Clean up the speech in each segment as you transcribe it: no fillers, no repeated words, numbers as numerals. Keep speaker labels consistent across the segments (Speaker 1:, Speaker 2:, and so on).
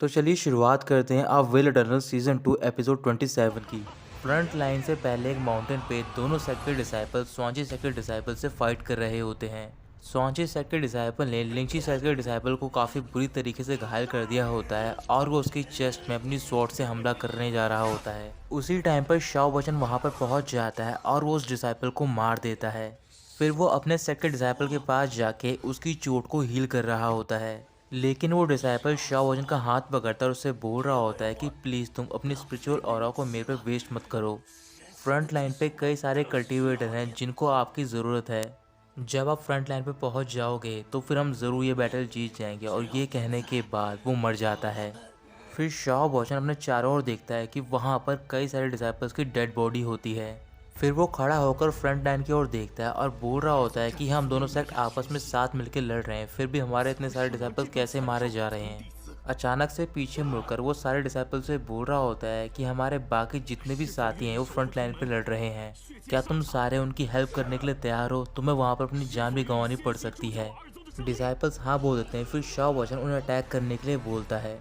Speaker 1: तो चलिए शुरुआत करते हैं आप विल इटर्नल सीजन 2 एपिसोड 27 की। फ्रंट लाइन से पहले एक माउंटेन पे दोनों सेक्ट के डिसाइपल स्वांची सेक्ट के डिसाइपल से फाइट कर रहे होते हैं। स्वांची सेक्ट के डिसाइपल ने लिंची सेक्ट के डिसाइपल को काफ़ी बुरी तरीके से घायल कर दिया होता है और वो उसकी चेस्ट में अपनी स्वॉर्ड से हमला करने जा रहा होता है। उसी टाइम पर शाओ वचन वहाँ पर पहुँच जाता है और वो उस डिसाइपल को मार देता है। फिर वो अपने सेक्ट के डिसाइपल के पास जाके उसकी चोट को हील कर रहा होता है, लेकिन वो डिसाइपल शाओ वजन का हाथ पकड़ता है और उससे बोल रहा होता है कि प्लीज़ तुम अपनी स्पिरिचुअल ऑरा को मेरे पे वेस्ट मत करो। फ्रंट लाइन पे कई सारे कल्टीवेटर हैं जिनको आपकी ज़रूरत है। जब आप फ्रंट लाइन पे पहुंच जाओगे तो फिर हम ज़रूर ये बैटल जीत जाएंगे। और ये कहने के बाद वो मर जाता है। फिर शाओ वचन अपने चारों ओर देखता है कि वहाँ पर कई सारे डिसाइपल्स की डेड बॉडी होती है। फिर वो खड़ा होकर फ्रंट लाइन की ओर देखता है और बोल रहा होता है कि हम दोनों सेक्ट आपस में साथ मिलकर लड़ रहे हैं, फिर भी हमारे इतने सारे डिसाइपल्स कैसे मारे जा रहे हैं। अचानक से पीछे मुड़कर वो सारे डिसाइपल से बोल रहा होता है कि हमारे बाकी जितने भी साथी हैं वो फ्रंट लाइन पर लड़ रहे हैं, क्या तुम सारे उनकी हेल्प करने के लिए तैयार हो? तुम्हें वहाँ पर अपनी जान भी गंवानी पड़ सकती है। डिसाइपल्स हाँ बोल देते हैं। फिर शाओ वचन उन्हें अटैक करने के लिए बोलता है।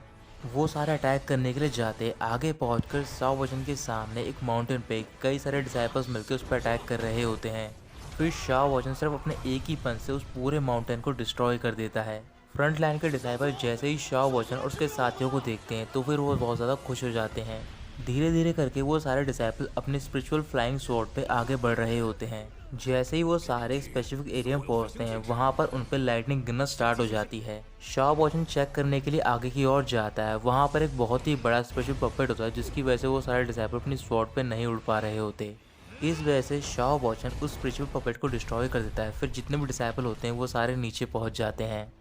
Speaker 1: वो सारे अटैक करने के लिए जाते आगे पहुंचकर शाओ वचन के सामने एक माउंटेन पे कई सारे डिसाइपल्स मिलकर उस पर अटैक कर रहे होते हैं। फिर शाओ वचन सिर्फ अपने एक ही पंच से उस पूरे माउंटेन को डिस्ट्रॉय कर देता है। फ्रंट लाइन के डिसाइपल जैसे ही शाओ वचन और उसके साथियों को देखते हैं तो फिर वो बहुत ज़्यादा खुश हो जाते हैं। धीरे धीरे करके वो सारे डिसाइपल अपने स्पिरिचुअल फ्लाइंग स्वॉर्ड पे आगे बढ़ रहे होते हैं। जैसे ही वो सारे स्पेसिफिक एरिया में पहुंचते हैं वहां पर उन पर लाइटनिंग गिरना स्टार्ट हो जाती है। शाओ वॉचन चेक करने के लिए आगे की ओर जाता है। वहां पर एक बहुत ही बड़ा स्पेशल पपेट होता है जिसकी वजह से वो सारे डिसाइपल अपनी स्वॉर्ड पे नहीं उड़ पा रहे होते। इस वजह से शाओ वॉचन उस स्पिरिचुअल पपेट को डिस्ट्रॉय कर देता है। फिर जितने भी डिसाइपल होते हैं वो सारे नीचे पहुंच जाते हैं।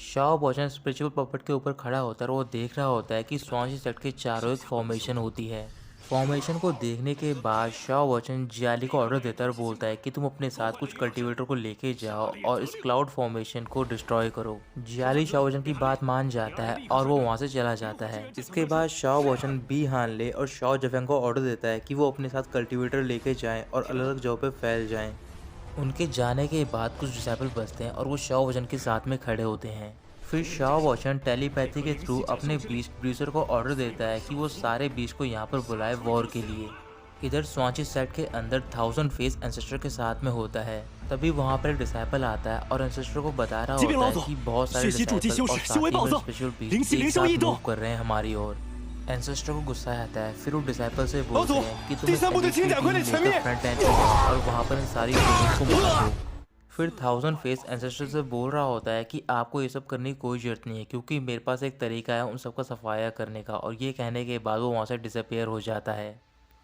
Speaker 1: शाओ वॉचन स्पिरिचुअल पपेट के ऊपर खड़ा होता है और वो देख रहा होता है कि स्वांची सेक्ट के चारों एक फॉर्मेशन होती है। फॉर्मेशन को देखने के बाद शाओ वचन जियाली को ऑर्डर देता है और बोलता है कि तुम अपने साथ कुछ कल्टीवेटर को लेके जाओ और इस क्लाउड फॉर्मेशन को डिस्ट्रॉय करो। जियाली शाओ वचन की बात मान जाता है और वो वहाँ से चला जाता है। इसके बाद शाओ वचन बी हानले और शाओ जफेंग को ऑर्डर देता है कि वो अपने साथ कल्टीवेटर लेके जाएं और अलग अलग जगह पे फैल जाएं। उनके जाने के बाद कुछ डिसाइपल बचते हैं और वो शाओ वचन के साथ में खड़े होते हैं। फिर शाओ वचन टेलीपैथी के थ्रू अपने बीस्ट प्रोड्यूसर को ऑर्डर देता है कि वो सारे बीस्ट को यहाँ पर बुलाए वॉर के लिए। इधर स्वांची सेट के अंदर 1000 फेस एंसेस्टर के साथ में होता है। तभी वहाँ पर एक डिसाइपल आता है और एंसेस्टर को बता रहा होता है कि बहुत सारे डिसाइपल और साथ ही में स्पेशल बीस्ट एक साथ मूव कर रहे हैं हमारी ओर। एंसेस्टर को गुस्सा आता है। फिर वो डिसाइपल से बोलते हैं कि तुम फ्रंट लाइन पे जाओ और वहाँ पर इन सारी यूनिट को मार दो। फिर 1000 फेस एंसेस्टर से बोल रहा होता है कि आपको ये सब करने की कोई ज़रूरत नहीं है क्योंकि मेरे पास एक तरीका है उन सबका सफाया करने का। और ये कहने के बाद वो वहाँ से डिसअपेयर हो जाता है।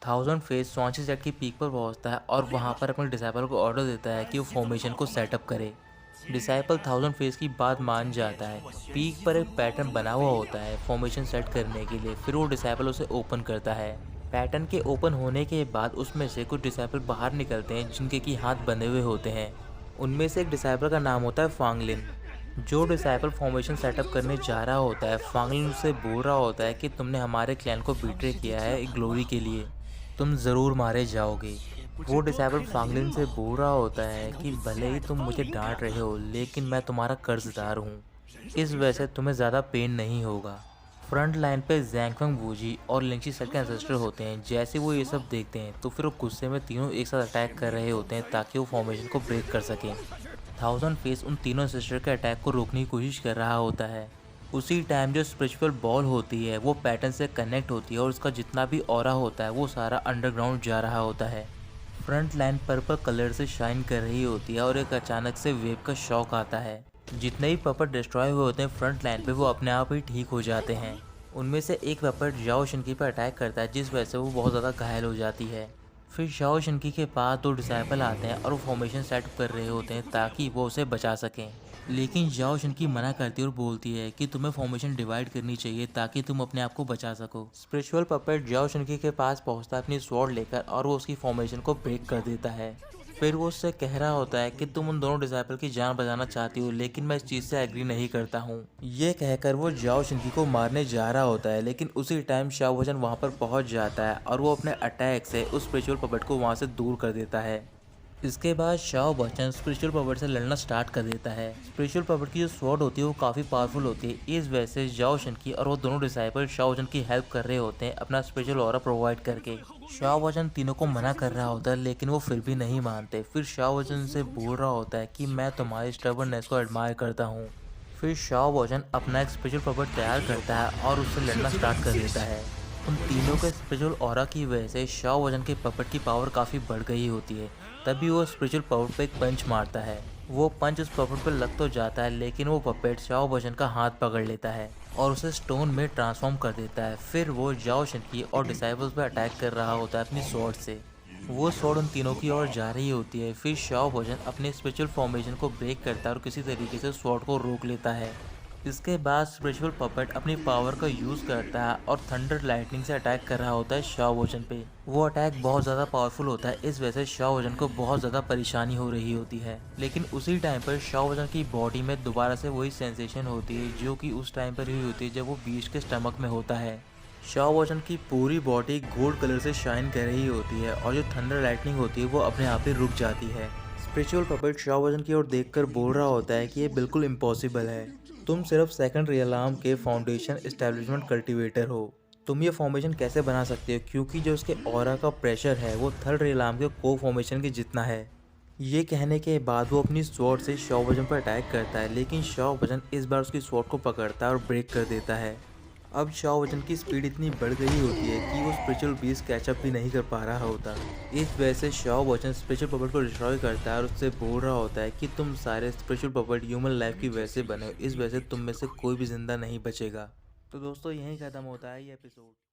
Speaker 1: 1000 फेस स्वांची सेट की पीक पर पहुँचता है और वहाँ पर अपने डिसाइपल को ऑर्डर देता है कि वो फॉर्मेशन को सेटअप करे। डिसाइपल 1000 फेस की बात मान जाता है। पीक पर एक पैटर्न बना हुआ होता है फॉर्मेशन सेट करने के लिए। फिर वो डिसाइपल उसे ओपन करता है। पैटर्न के ओपन होने के बाद उसमें से कुछ डिसाइपल बाहर निकलते हैं जिनके की हाथ बंधे हुए होते हैं। उनमें से एक डिसाइपल का नाम होता है फांगलिन। जो डिसाइपल फॉर्मेशन सेटअप करने जा रहा होता है फांगलिन उससे बोल रहा होता है कि तुमने हमारे क्लैन को बिट्रे किया है एक ग्लोरी के लिए, तुम ज़रूर मारे जाओगे। वो डिसाइपल फांगलिन से बोल रहा होता है कि भले ही तुम मुझे डांट रहे हो लेकिन मैं तुम्हारा कर्जदार हूँ, इस वजह से तुम्हें ज़्यादा पेन नहीं होगा। फ्रंट लाइन पे ज़ैंगफेंग वूजी और लिंची सेट के एंसेस्टर होते हैं। जैसे वो ये सब देखते हैं तो फिर वो गुस्से में तीनों एक साथ अटैक कर रहे होते हैं ताकि वो फॉर्मेशन को ब्रेक कर सकें। 1000 फेस उन तीनों एंसेस्टर के अटैक को रोकने की कोशिश कर रहा होता है। उसी टाइम जो स्पिरिचुअल बॉल होती है वो पैटर्न से कनेक्ट होती है और उसका जितना भी ऑरा होता है वो सारा अंडरग्राउंड जा रहा होता है। फ्रंट लाइन पर्पल कलर से शाइन कर रही होती है और एक अचानक से वेव का शॉक आता है। जितने भी पपेट डिस्ट्रॉय हुए होते हैं फ्रंट लाइन पे वो अपने आप ही ठीक हो जाते हैं। उनमें से एक पपेट जाओ शिनकी पर अटैक करता है जिस वजह से वो बहुत ज़्यादा घायल हो जाती है। फिर जाओ शिनकी के पास दो डिसाइपल आते हैं और वो फॉर्मेशन सेट कर रहे होते हैं ताकि वो उसे बचा सकें। लेकिन जाओ शिनकी मना करती है और बोलती है कि तुम्हें फॉर्मेशन डिवाइड करनी चाहिए ताकि तुम अपने आप को बचा सको। स्पिरिचुअल पपेट जाओ शिनकी के पास पहुंचता है अपनी स्वॉर्ड लेकर और वो उसकी फॉर्मेशन को ब्रेक कर देता है। फिर वो उससे कह रहा होता है कि तुम उन दोनों डिसाइपल की जान बचाना चाहती हो लेकिन मैं इस चीज़ से एग्री नहीं करता हूँ। ये कहकर वो जाओ शिनकी को मारने जा रहा होता है लेकिन उसी टाइम शाओ वचन वहाँ पर पहुँच जाता है और वो अपने अटैक से उस स्पिरिचुअल पपेट को वहाँ से दूर कर देता है। इसके बाद शाओ बच्चन स्पिरिचुअल पॉवर से लड़ना स्टार्ट कर देता है। स्पिरिचुअल पॉवर की जो स्वॉर्ड होती है वो काफ़ी पावरफुल होती है। इस वजह से जाओ शनकी और वो दोनों डिसाइपल शाओ जन की हेल्प कर रहे होते हैं अपना स्पिरिचुअल ऑरा प्रोवाइड करके। शाओ वचन तीनों को मना कर रहा होता है लेकिन वो फिर भी नहीं मानते। फिर शाओ वचन से बोल रहा होता है कि मैं तुम्हारी स्टबर्ननेस को एडमायर करता हूँ। फिर शाओ वचन अपना एक स्पिरिचुअल पॉवर तैयार करता है और उससे लड़ना स्टार्ट कर देता है। उन तीनों के स्पिरिचुअल ऑरा की वजह से शाओ वचन के पपेट की पावर काफ़ी बढ़ गई होती है। तभी वो स्पिरिचुअल पपेट पे एक पंच मारता है। वो पंच उस पपेट पर लग तो जाता है लेकिन वो पपेट शाओ वचन का हाथ पकड़ लेता है और उसे स्टोन में ट्रांसफॉर्म कर देता है। फिर वो जाओ शिनकी और डिसाइपल्स पर अटैक कर रहा होता है अपनी स्वॉर्ड से। वो स्वॉर्ड उन तीनों की ओर जा रही होती है। फिर शाओ वचन अपने स्पिरिचुअल फॉर्मेशन को ब्रेक करता है और किसी तरीके से स्वॉर्ड को रोक लेता है। इसके बाद स्पिरिचुअल पपेट अपनी पावर का यूज़ करता है और थंडर लाइटनिंग से अटैक कर रहा होता है शाओ वचन पे। वो अटैक बहुत ज़्यादा पावरफुल होता है। इस वजह से शाओ वचन को बहुत ज़्यादा परेशानी हो रही होती है। लेकिन उसी टाइम पर शाओ वचन की बॉडी में दोबारा से वही सेंसेशन होती है जो कि उस टाइम पर हुई होती है जब वो बीस्ट के स्टमक में होता है। शाओ वचन की पूरी बॉडी गोल्ड कलर से शाइन कर रही होती है और जो थंडर लाइटनिंग होती है वो अपने आप ही रुक जाती है। स्पिरिचुअल पपेट शाओ वचन की ओर देखकर बोल रहा होता है कि ये बिल्कुल इम्पॉसिबल है। तुम सिर्फ सेकंड रियलार्म के फाउंडेशन एस्टेब्लिशमेंट कल्टीवेटर हो। तुम ये फॉर्मेशन कैसे बना सकते हो क्योंकि जो उसके ऑरा का प्रेशर है वो थर्ड रियलार्म के को फॉर्मेशन के जितना है। ये कहने के बाद वो अपनी स्वॉर्ड से शाओ वचन पर अटैक करता है लेकिन शाओ वचन इस बार उसकी स्वॉर्ड को पकड़ता है और ब्रेक कर देता है। अब शाओ वचन की स्पीड इतनी बढ़ गई होती है कि वो स्पिरिचुअल बीस्ट कैचअप भी नहीं कर पा रहा होता। इस वजह से शाओ वचन स्पिरिचुअल पपेट को डिस्ट्रॉय करता है और उससे बोल रहा होता है कि तुम सारे स्पिरिचुअल पपेट ह्यूमन लाइफ की वजह से बने हो, इस वजह से तुम में से कोई भी जिंदा नहीं बचेगा। तो दोस्तों यहीं ख़त्म होता है ये एपिसोड।